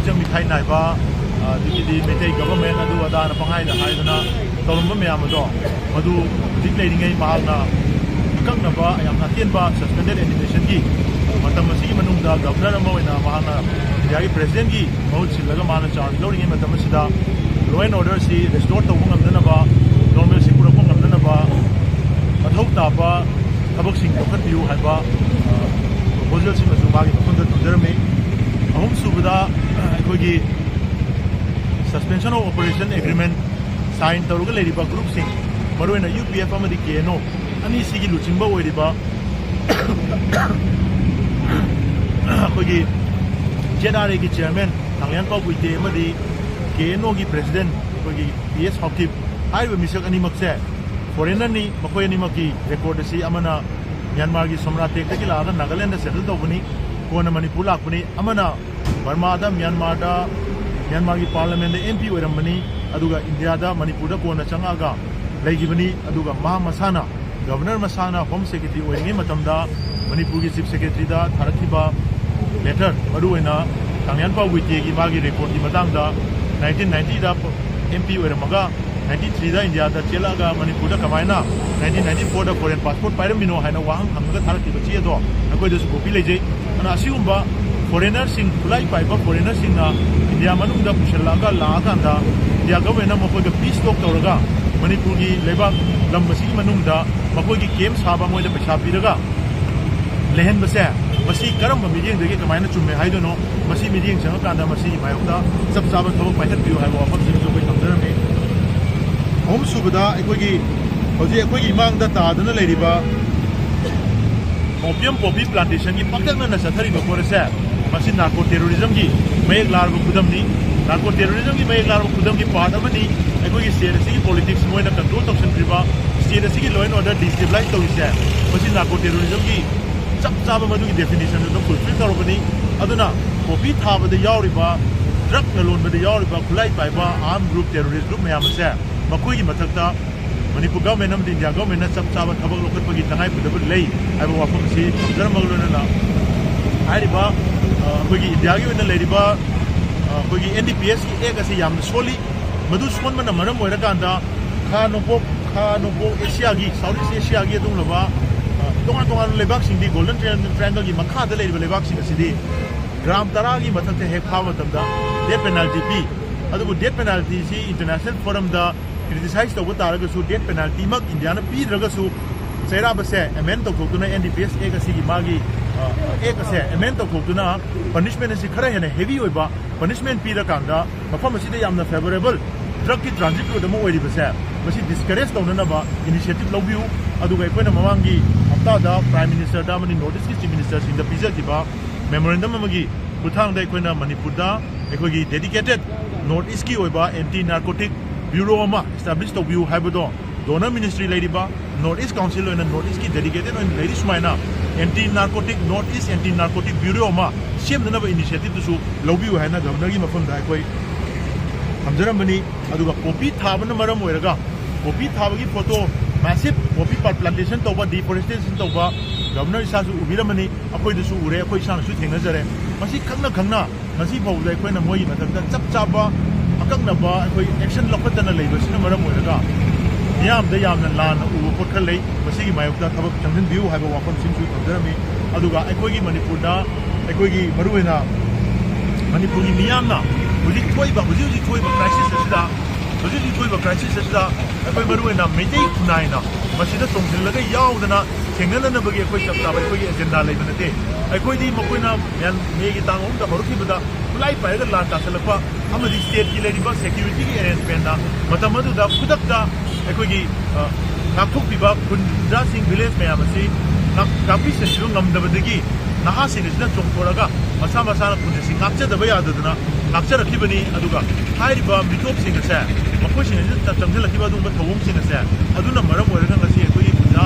मिचंग मिठाई नाइबा मेटे गवर्नमेंट अदु अदान पंगाइदा हाइदना तौरम मैम मधु हजिक लेरिङै महाकना अकक्नबा यामना तेनबा suspended animation की मतम असिगी मनुंगदा गवर्नर अमा ओइना महाकना इंडिया की प्रेसिडेंट की महूत सिल्लगा माना चार्ज लौरिङै मतम असिदा लॉ एंड ऑर्डर सी रिस्टोर तौब ngamdnaba नॉर्मल सी पुरक ngamdnaba मथौ ताबा थबकसिंग लौखत्बियु हाइबा प्रपोजल सिंग मसु मागी मफमदा थंजरमे अहुम सुबदा अखोगी suspension of operation agreement sign तौरग लेरिबा ग्रुप सिंग मरुएना यूपीएफ अमदि केनो अनि सिगी लुचिंबा ओइरिबा अखोगी जेडआरए की चेयरमैन थांगलियान पाउकुइते अमदि केनो की प्रेसिडेंट अखोगी पीएस हॉकिप हाइबा मिसक अनिमकसे फॉरेनर नि मखोय अनिमक की रिकॉर्ड से अमना म्यांमार की सोमनाथ टेक की लागा नागालैंड सेटल तौबनी कोना मणिपुर लाकपनी अमना बर्मादा म्यांमार की पार्लियामेंट एमपी ओइरमनी अदुगा इंडियादा मणिपुर कोना चंगागा लेगिबनी अदुगा मा मसाना गवर्नर मसाना होम सेक्रेटरी ओइरिङै मतमदा मणिपुर की चीफ सेक्रेटरी दा थारखिबा लेटर मरुएना कांगयान पाउगुइते की मागी रिकॉर्ड की मतंगदा 1990 दा एमपी ओइरमगा 93 दा इंडिया दा चेलागा मणिपुर दा कमायना 1994 दा फॉरेन पासपोर्ट पाइरमिनो हाइना वाहंग हमगा थारखिबा चेदो अखोइदसु कॉपी लेजै अना असिगुम्बा फॉरेनर सिंह खुलाई पाइबा फॉरेनर सिंह इंडिया मनुंगदा पुशलागा लागांदा इंडिया गवर्नमेंट मखोइगा पीस टॉक तौरगा मणिपुर की लेबाक लम मसिगी मनुंगदा मखोइगी केम साबा मोइदा पैसा पीरगा लेहनबसे मसी करम मीडियंदगी कमायना चुम्मे हाइदनो मसी मीडियंग संगकांदा मसी मायोक्ता सब साबा थबक पाइहत्बियु हाइबा वाफम सिंह जो थमजरमे होम सुबदा अखोइगी होजे अखोइगी मांगदा तादना लेरिबा ओपियम पॉपी प्लांटेशन की पक्कन चथरीब पोरसे मसी नार्को टेररिज्म की मयेक लारब खुदमनी नार्को टेररिज्म की मयेक लारब खुदम की पार्ट अमनी अखोइगी स्टेट की पॉलिटिक्स मोइना कंट्रोल तौसनद्रिबा स्टेट की लॉ एंड ऑर्डर डिस्टेबलाइज तौरिसे मसी नार्को टेररिज्म की चप चाब मधुगी डेफिनेशन दो फुलफिल तौरबनी अदुना कॉपी थाबद यावरिबा ड्रग नलोनबद यावरिबा खुलाई पाइबा आर्म ग्रुप टेररिस्ट ग्रुप मयामसे मखोइगी मथक्ता मणिपुर गवर्नमेंट अमदि इंडिया गवर्नमेंट सब चाब थबक लोखत्पगी तंगाई पुदब लई हाइबा वाफम से थमजरमगलोना हाइरिबा अखोइगी इंडिया की ओइना लेरिबा अखोइगी एनडीपीएस की एक असे याम सोली मधु सोनमना मरम ओइरकांदा खा नोपो एशिया की साउथ ईस्ट एशिया की अदुंगलबा तोंगान लेबाक सिंदी गोल्डन ट्रायंगल की मखादा लेरिबा लेबाक सिंग असिदी ग्राम 10 की मथक्ते हेक फाव मतमदा डेथ पेनल्टी पी अदुबु डेथ पेनल्टी सी इंटरनेशनल फोरम दा क्रिटिसाइज तौब तारगसु डेथ पेनल्टी मक इंडिया न पीद्रगसु चैराबसे एमेंड तौथोक्तुना एनडीपीएस एक असिगी मागी एक असे एमेंड तौथोक्तुना पनिशमेंट असि खरा हेना हेवी ओइबा पनिशमेंट पीरकांदा मफम असिदा यामना फेवरेबल ड्रग की ट्रांजिट रोड अमा ओइरिबसे मसी डिस्करेज तौननबा इनिशिएटिव लौबियु अदुगा अखोइना ममांगी हप्तादा प्राइम मिनिस्टर दा मनि नॉर्थ ईस्ट की चीफ मिनिस्टर सिंग दा पिजकिबा मेमोरेंडम अमगी खुथांगदा अखोइना मणिपुरदा अखोइगी डेडिकेटेड नॉर्थ ईस्ट की ओइबा एंटी नार्कोटिक ब्यूरो अमा एस्टैब्लिश तौबियु हाइबदो डोनर मिनिस्ट्री लेरिबा नॉर्थ ईस्ट काउंसिल ओइना नॉर्थ ईस्ट की डेडिकेटेड ओइन लेरि सुमाइना anti narcotic north east anti narcotic bureau अमा सेमदनबा इनिशिएटिव तुसु लौबियु हाइना गवर्नर की मफमदा अखोइ थमजरमबनी अदुगा कॉपी थाबन मरम ओइरगा कॉपी थाबगी फोटो मैसिव कॉपी प्लांटेशन तौबा डिफोरेस्टेशन तौबा गवर्नर इसासु उबिरमनी अखोइदसु उरे अखोइ सानसु थेंगजरे मसी खंगना मसी फौदा अखोइना मोइ मथक्ता चप चाबा अकक्नबा अखोइ एक्शन लखतना लेबसिना मरम ओइरगा यामदा यामना लान उबो पोट खर लei मसीगी मायोक्ता थबक चंगन बिउ हाइबा वाफम सिंसु थमजरमी अदुगा अखोइगी मणिपुरदा अखोइगी मरुवेना मणिपुरगी मियामना हुजिक थोइबा क्राइसिस असदा हुजिक थोइबा क्राइसिस असदा अखोइ मरुवेना मेजै खुनाइना मसीदा चोंजिलगा यावदना थेंगननबगी अखोइ चपचाब अखोइगी एजेंडा लेबा नते अखोइदी मखोइना म्यान मेगी तांगोमदा हरुखिबदा खुलाई पाइगा लान तासलपा अमदि स्टेट की लेरिबा सिक्योरिटी की अरेंजमेंटना मतमदुदा खुदकता अखोइगी नाथोक्तिबा खुंजा सिंह विलेज मयाम असि कापी सेसिबा ngamdabadagi नहासिंगसिना चोंथोरगा मसा मसाना खुंजसि नाक्चदबा याददना नाक्चरखिबनी अदुगा हाइरिबा मिटोपसिंगसे मखोइसिंगसि चंगजलखिबा दुंबा थवोंसिंगसे अदुना मरम ओइरगा ngasi अखोइगी खुंजा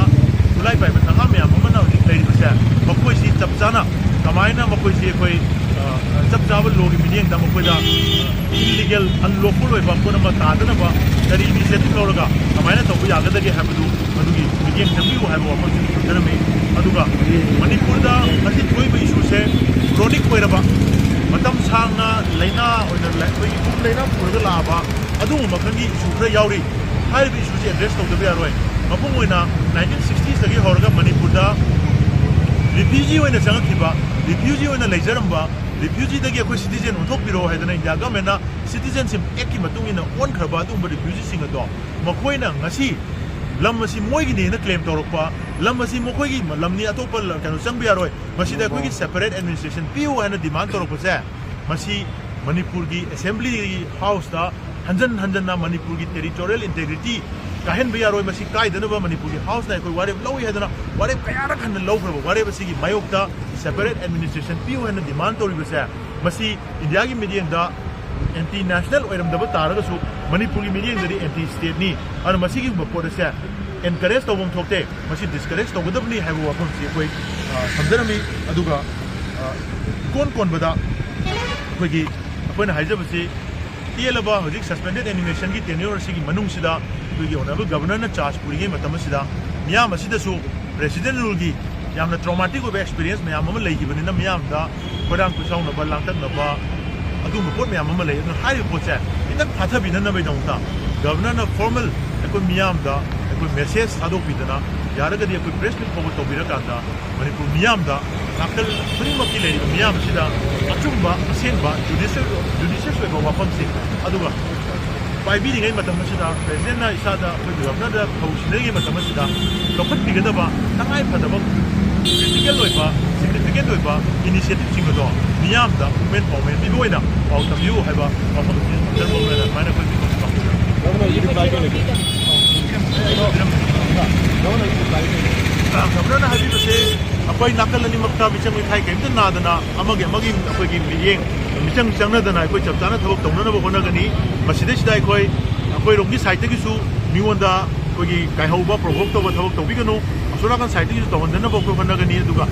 खुलाई पाइबा नहा मयाम अमना हजि लेरिबसे मखोइसि चपचाना कमाइना मखोइसि अखोइ चप चाब लोगी मिनियंग मखोइदा इलीगल अनलॉफुल ओइबा कोनमा तादनबा करी इनिशिएटिव लौरगा कमाइना तौबा यागदगे हाबदु मदुगी मिनियंग जंबिउ हाइबा वाफम सिंगरमे अदुगा मणिपुरदा मसि थोइबा इशू से क्रोनिक ओइरबा मतम सांगना laina oina lai kum laina purga laba adu makhani issue khara yauri haibi issue se address tawdaba yaroi mapung oina 1960s dagi horga manipur da refugee oina changakhiba refugee oina leijaramba refugee dagi akoi citizen onthokpiro haidana India government na citizenship act ki matung ina on kharba adu refugee singa do makoina ngasi lam asi moigi ne na claim torokpa lam asi mokoi lam ni atopa kanu changbi yaroi masi da koi separate administration piu hana demand torokpa se masi manipur gi assembly house da hanjan na manipur gi territorial integrity kahen bi yaroi masi kai dana ba manipur gi house na koi ware lowi hadana ware kayara khan low khaba ware basi gi mayok da separate administration piu hana demand toriba se masi India gi medium da anti national oiram da ba taraga su manipur gi medium da anti state ni ana masi gi bapor se encourage tawum thokte masi discourage tawgadabni haibu wafam si koi samjarami aduga kon bada koi gi apna haijabasi tielaba hodik suspended animation gi tenure sigi manung sida koi gi honorable governor na charge puri gi matam sida miyam asida su president rule gi yamna traumatic of experience miyam am lei gi banina miyam da kodang kusong na ba langtak na ba adu report miyam am lei no high report cha itak phatha binana bai dongta governor na formal ko miyam da ko message ado bidana yaraga di ko press meet ko to birakanda manipur miyam da nakal primo ki lei miyam sida achumba asenba judicial ko wafam si aduga pai bi ngai matam sida president na isada ko governor da pausinegi matam sida lokhat bigada ba tangai phadaba critical loiba significant loiba initiative singodo miyam da movement movement bi boina out of you haiba wafam si termo na mana ko bi ko governor you reply ke lagi governor na habi base apai nakal ni makta bichang thai kem ta na dana amagi apoi gi miyeng bichang changna dana koi chaptana thabak tongna na bona gani maside sidai koi apoi rongi site gi su miwonda koi gi kai hoba provoke to ba thabak to bi gano asura kan site gi to wanda na ba ko bona gani duga